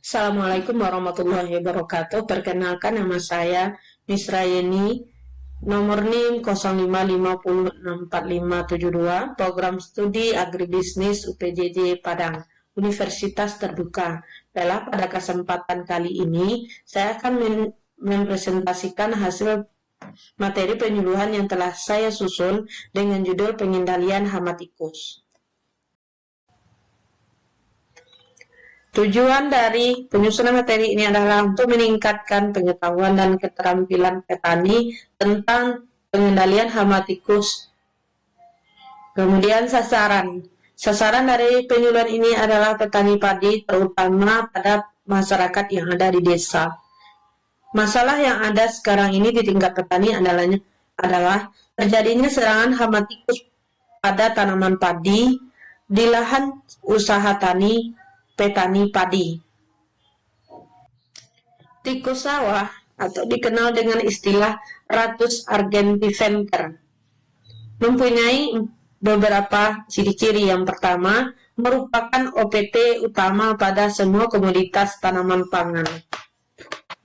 Assalamualaikum warahmatullahi wabarakatuh. Perkenalkan, nama saya Misra Yeni, nomor NIM 05506452, program studi agribisnis UPJJ Padang, Universitas Terbuka. Baiklah, pada kesempatan kali ini saya akan mempresentasikan hasil materi penyuluhan yang telah saya susun dengan judul pengendalian hama tikus. Tujuan dari penyusunan materi ini adalah untuk meningkatkan pengetahuan dan keterampilan petani tentang pengendalian hama tikus. Kemudian sasaran dari penyuluhan ini adalah petani padi, terutama pada masyarakat yang ada di desa. Masalah yang ada sekarang ini di tingkat petani adalah terjadinya serangan hama tikus pada tanaman padi di lahan usaha petani padi. Tikus sawah atau dikenal dengan istilah Rattus argentiventer mempunyai beberapa ciri-ciri. Yang pertama, merupakan OPT utama pada semua komoditas tanaman pangan.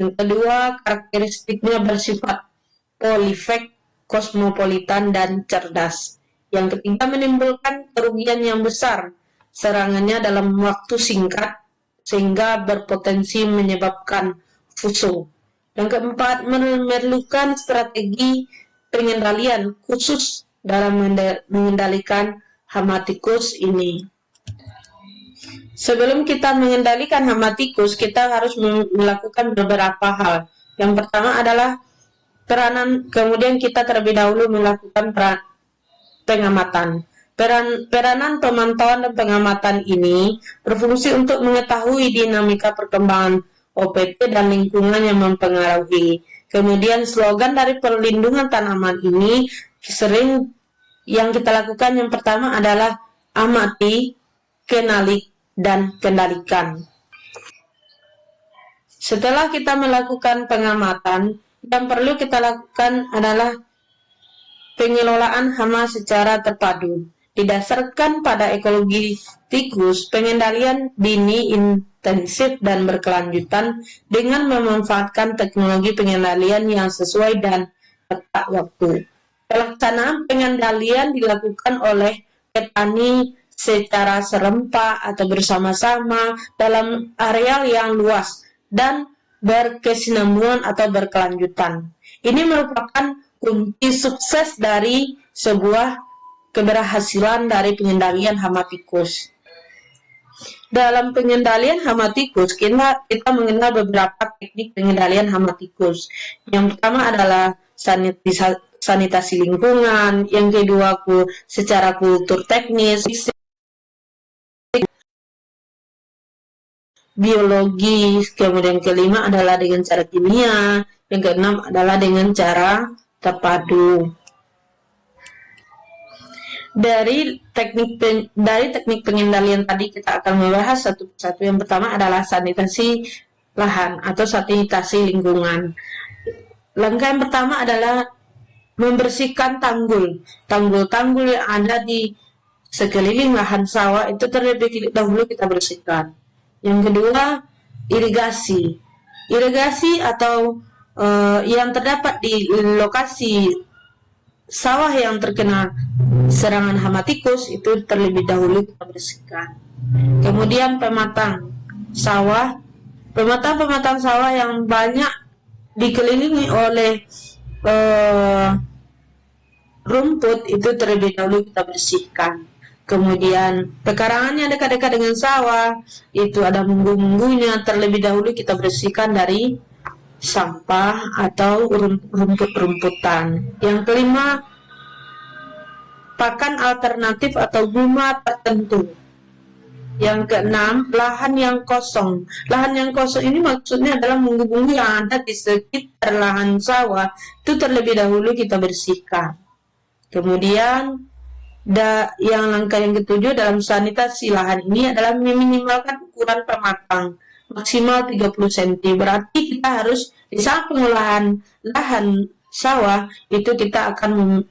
Yang kedua, karakteristiknya bersifat polifag, kosmopolitan, dan cerdas. Yang ketiga, menimbulkan kerugian yang besar. Serangannya dalam waktu singkat sehingga berpotensi menyebabkan fuso. Yang keempat, memerlukan strategi pengendalian khusus dalam mengendalikan hama tikus ini. Sebelum kita mengendalikan hama tikus, kita harus melakukan beberapa hal. Yang pertama adalah kemudian kita terlebih dahulu melakukan pengamatan. Peranan pemantauan dan pengamatan ini berfungsi untuk mengetahui dinamika perkembangan OPT dan lingkungan yang mempengaruhi. Kemudian slogan dari perlindungan tanaman ini sering yang kita lakukan yang pertama adalah amati, kenali, dan kendalikan. Setelah kita melakukan pengamatan, yang perlu kita lakukan adalah pengelolaan hama secara terpadu. Didasarkan pada ekologi tikus, pengendalian dini intensif dan berkelanjutan dengan memanfaatkan teknologi pengendalian yang sesuai dan tepat waktu. Pelaksanaan pengendalian dilakukan oleh petani secara serempak atau bersama-sama dalam areal yang luas dan berkesinambungan atau berkelanjutan. Ini merupakan kunci sukses dari sebuah keberhasilan dari pengendalian hama tikus. Dalam pengendalian hama tikus, kita mengenal beberapa teknik pengendalian hama tikus. Yang pertama adalah sanitasi lingkungan, yang kedua secara kultur teknis, biologis, kemudian kelima adalah dengan cara kimia, yang keenam adalah dengan cara terpadu. Dari teknik pengendalian tadi kita akan membahas satu persatu. Yang pertama adalah sanitasi lahan atau sanitasi lingkungan. Langkah yang pertama adalah membersihkan tanggul-tanggul yang ada di sekeliling lahan sawah itu terlebih dahulu kita bersihkan. Yang kedua, irigasi atau yang terdapat di lokasi sawah yang terkena serangan hama tikus itu terlebih dahulu kita bersihkan. Kemudian pematang sawah yang banyak dikelilingi oleh rumput itu terlebih dahulu kita bersihkan. Kemudian pekarangan yang dekat-dekat dengan sawah itu ada munggu-munggunya, terlebih dahulu kita bersihkan dari sampah atau rumput-rumputan. Yang kelima, pakan alternatif atau guma tertentu. Yang keenam, lahan yang kosong. Lahan yang kosong ini maksudnya adalah munggu-munggu yang ada di sekitar lahan sawah, itu terlebih dahulu kita bersihkan. Kemudian yang langkah yang ketujuh dalam sanitasi lahan ini adalah meminimalkan ukuran pematang maksimal 30 cm. Berarti kita harus di saat pengolahan lahan sawah itu kita akan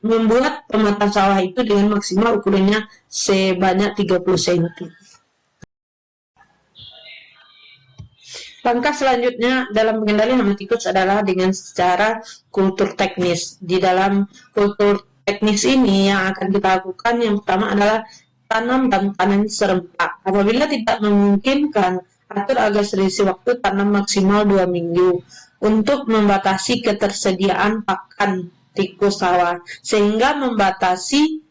membuat pematang sawah itu dengan maksimal ukurannya sebanyak 30 cm. Langkah selanjutnya dalam pengendalian hama tikus adalah dengan secara kultur teknis. Di dalam kultur teknis ini yang akan kita lakukan yang pertama adalah tanam dan panen serempak. Apabila tidak memungkinkan, atur agar selisih waktu tanam maksimal 2 minggu untuk membatasi ketersediaan pakan tikus sawah, sehingga membatasi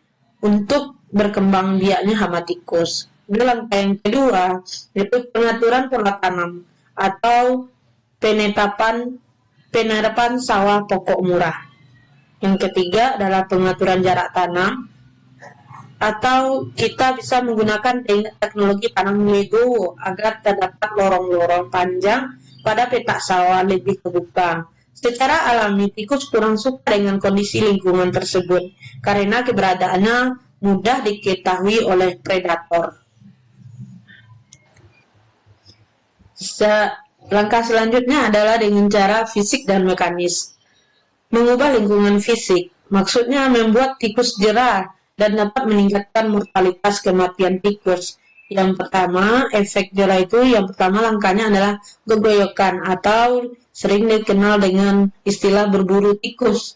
untuk berkembang biaknya hama tikus. Langkah yang kedua yaitu pengaturan pola tanam atau penerapan sawah pokok murah. Yang ketiga adalah pengaturan jarak tanam, atau kita bisa menggunakan teknologi tanam legowo agar terdapat lorong-lorong panjang pada petak sawah lebih terbuka. Secara alami, tikus kurang suka dengan kondisi lingkungan tersebut karena keberadaannya mudah diketahui oleh predator. Langkah selanjutnya adalah dengan cara fisik dan mekanis. Mengubah lingkungan fisik, maksudnya membuat tikus jerah dan dapat meningkatkan mortalitas kematian tikus. Yang pertama, efek jerah itu langkahnya adalah gegoyokan atau sering dikenal dengan istilah berburu tikus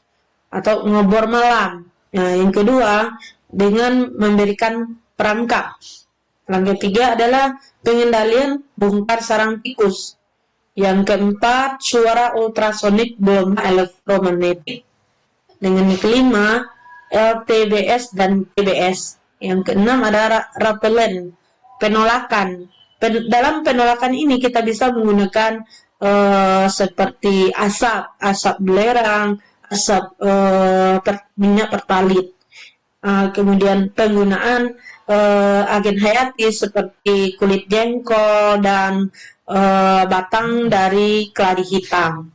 atau ngobor malam. Nah, yang kedua, dengan memberikan perangkap. Langkah ketiga adalah pengendalian bongkar sarang tikus. Yang keempat, suara ultrasonik gelombang elektromagnetik. Dengan yang kelima, LTBS dan TBS. Yang keenam ada repelen, penolakan. Dalam penolakan ini kita bisa menggunakan seperti asap belerang, asap minyak pertalit. Kemudian penggunaan agen hayati seperti kulit jengkol dan batang dari keladi hitam.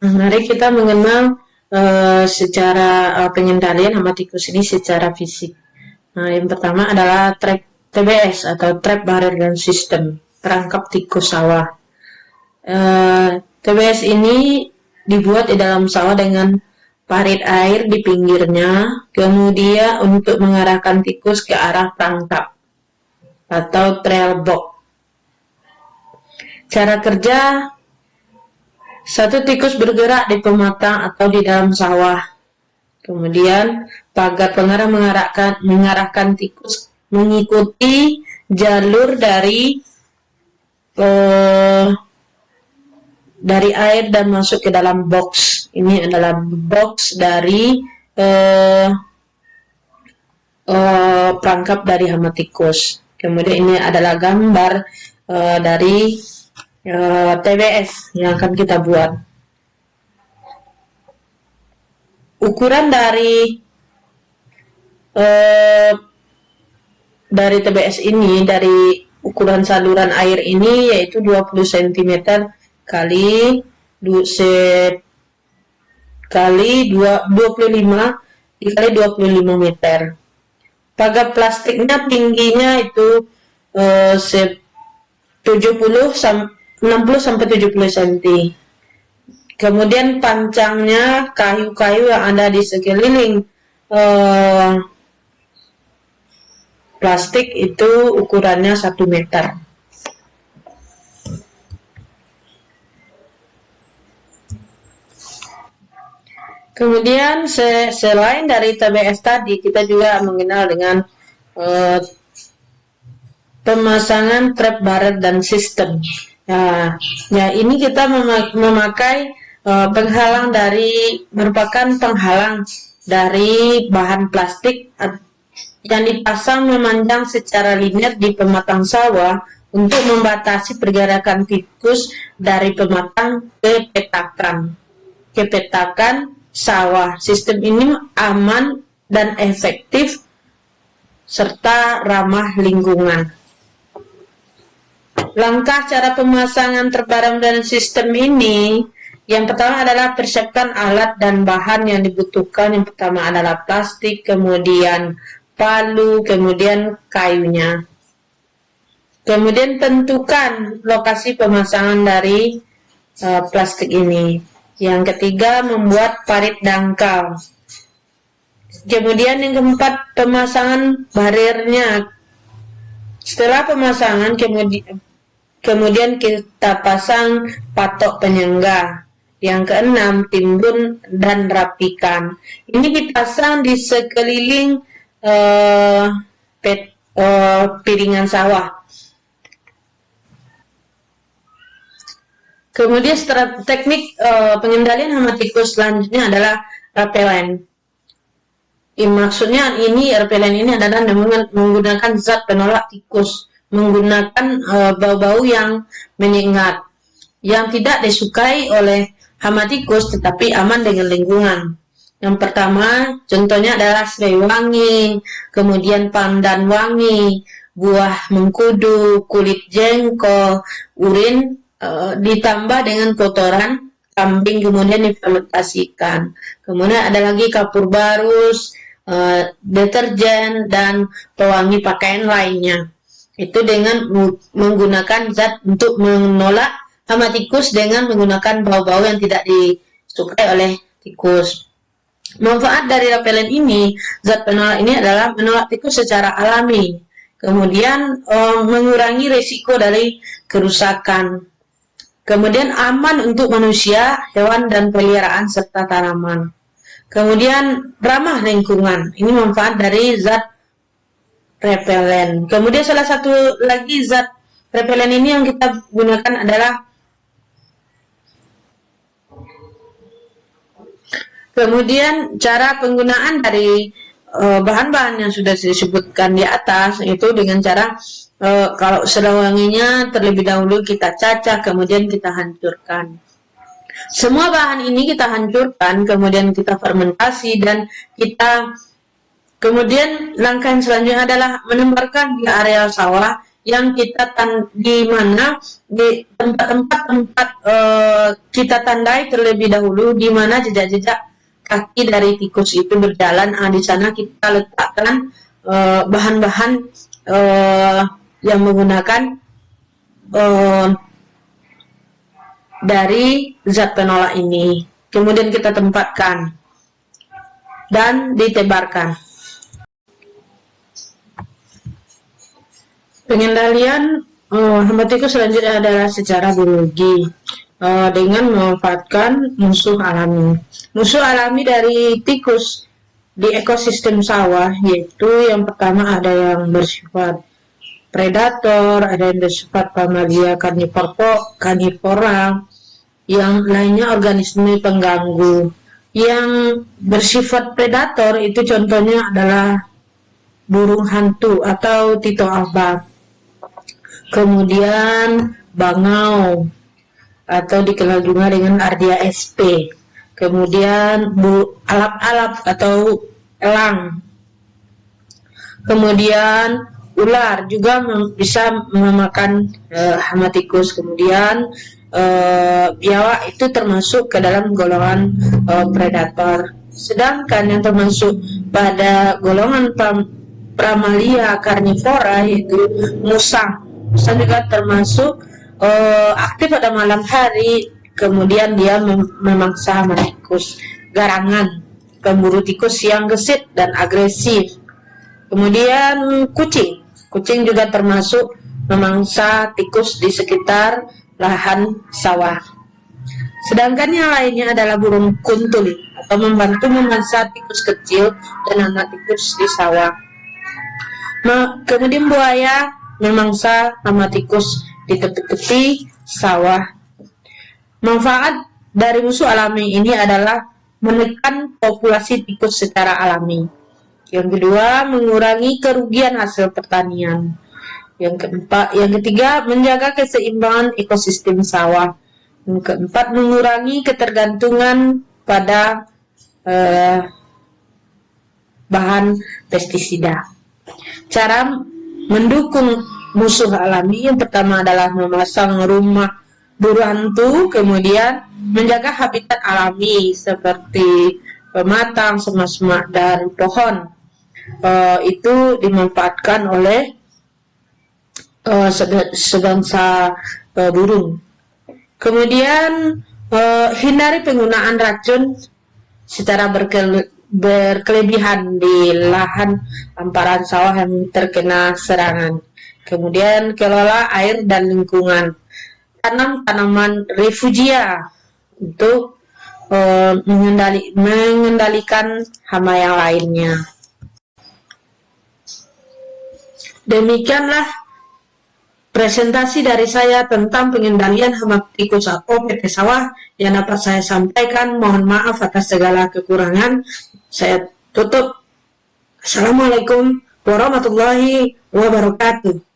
Mari kita mengenal secara pengendalian hama tikus ini secara fisik. Nah, yang pertama adalah TBS atau Trap Barrier System, perangkap tikus sawah. TBS ini dibuat di dalam sawah dengan parit air di pinggirnya, kemudian untuk mengarahkan tikus ke arah perangkap atau trail box. Cara kerja, satu tikus bergerak di pematang atau di dalam sawah. Kemudian pagar pengarah mengarahkan tikus mengikuti jalur dari air dan masuk ke dalam box. Ini adalah box dari perangkap dari hama tikus. Kemudian ini adalah gambar dari TBS yang akan kita buat. Ukuran dari TBS ini, dari ukuran saluran air ini yaitu 20 cm kali 25 dikali 25 meter. Pagar plastiknya tingginya itu 60 sampai 70 cm. Kemudian panjangnya kayu-kayu yang ada di sekeliling plastik itu ukurannya 1 meter. Kemudian selain dari TBS tadi, kita juga mengenal dengan pemasangan trap barrier dan sistem. Nah, ini kita memakai merupakan penghalang dari bahan plastik yang dipasang memanjang secara linear di pematang sawah untuk membatasi pergerakan tikus dari pematang ke petakan sawah. Sistem ini aman dan efektif serta ramah lingkungan. Langkah cara pemasangan terbareng dan sistem ini, yang pertama adalah persiapkan alat dan bahan yang dibutuhkan. Yang pertama adalah plastik, kemudian palu, kemudian kayunya. Kemudian tentukan lokasi pemasangan dari plastik ini. Yang ketiga, membuat parit dangkal. Kemudian yang keempat, pemasangan barirnya. Setelah pemasangan, kemudian kita pasang patok penyangga. Yang keenam, timbun dan rapikan. Ini dipasang di sekeliling piringan sawah. Kemudian teknik pengendalian hama tikus selanjutnya adalah repelen. Maksudnya repelen ini adalah menggunakan zat penolak tikus, menggunakan bau-bau yang menyengat, yang tidak disukai oleh hama tikus tetapi aman dengan lingkungan. Yang pertama, contohnya adalah serai wangi, kemudian pandan wangi, buah mengkudu, kulit jengkol, urin ditambah dengan kotoran kambing kemudian difermentasikan. Kemudian ada lagi kapur barus, deterjen, dan pewangi pakaian lainnya. Itu dengan menggunakan zat untuk menolak hama tikus dengan menggunakan bau-bau yang tidak disukai oleh tikus. Manfaat dari repelen ini, zat penolak ini adalah menolak tikus secara alami. Kemudian mengurangi risiko dari kerusakan. Kemudian aman untuk manusia, hewan, dan peliharaan serta tanaman. Kemudian ramah lingkungan. Ini manfaat dari zat repelen. Kemudian salah satu lagi zat repelen ini yang kita gunakan adalah kemudian cara penggunaan dari bahan-bahan yang sudah disebutkan di atas, itu dengan cara kalau serai wanginya terlebih dahulu kita cacah, kemudian kita hancurkan. Semua bahan ini kita hancurkan, kemudian kita fermentasi, dan kemudian langkah yang selanjutnya adalah menebarkan di area sawah yang kita di mana di tempat-tempat kita tandai terlebih dahulu di mana jejak-jejak kaki dari tikus itu berjalan. Di sana kita letakkan bahan-bahan yang menggunakan dari zat penolak ini. Kemudian kita tempatkan dan ditebarkan. Pengendalian hama tikus selanjutnya adalah secara biologi dengan memanfaatkan musuh alami. Musuh alami dari tikus di ekosistem sawah yaitu yang pertama ada yang bersifat predator, ada yang bersifat mamalia karnivora, yang lainnya organisme pengganggu. Yang bersifat predator itu contohnya adalah burung hantu atau tito abang. Kemudian bangau atau dikenal juga dengan Ardea sp. Kemudian alap-alap atau elang. Kemudian ular juga bisa memakan hama tikus. Kemudian biawak itu termasuk ke dalam golongan predator. Sedangkan yang termasuk pada golongan Pramalia karnivora yaitu musang. Musang juga termasuk aktif pada malam hari. Kemudian dia memangsa hama tikus. Garangan, pemburu tikus yang gesit dan agresif. Kemudian kucing. Kucing juga termasuk memangsa tikus di sekitar lahan sawah. Sedangkan yang lainnya adalah burung kuntul atau membantu memangsa tikus kecil dan anak tikus di sawah. Kemudian buaya memangsa hama tikus di tepi-tepi sawah. Manfaat dari musuh alami ini adalah menekan populasi tikus secara alami. Yang kedua, mengurangi kerugian hasil pertanian. Yang ketiga, menjaga keseimbangan ekosistem sawah. Yang keempat, mengurangi ketergantungan pada bahan pestisida. Cara mendukung musuh alami yang pertama adalah memasang rumah buru hantu, kemudian menjaga habitat alami seperti pematang, semak-semak, dan pohon. Itu dimanfaatkan oleh sebangsa burung. Kemudian hindari penggunaan racun secara berkelebihan di lahan hamparan sawah yang terkena serangan. Kemudian kelola air dan lingkungan. Tanam tanaman refugia untuk mengendalikan hama yang lainnya. Demikianlah presentasi dari saya tentang pengendalian hama tikus OPT sawah yang dapat saya sampaikan. Mohon maaf atas segala kekurangan. Saya tutup. Assalamualaikum warahmatullahi wabarakatuh.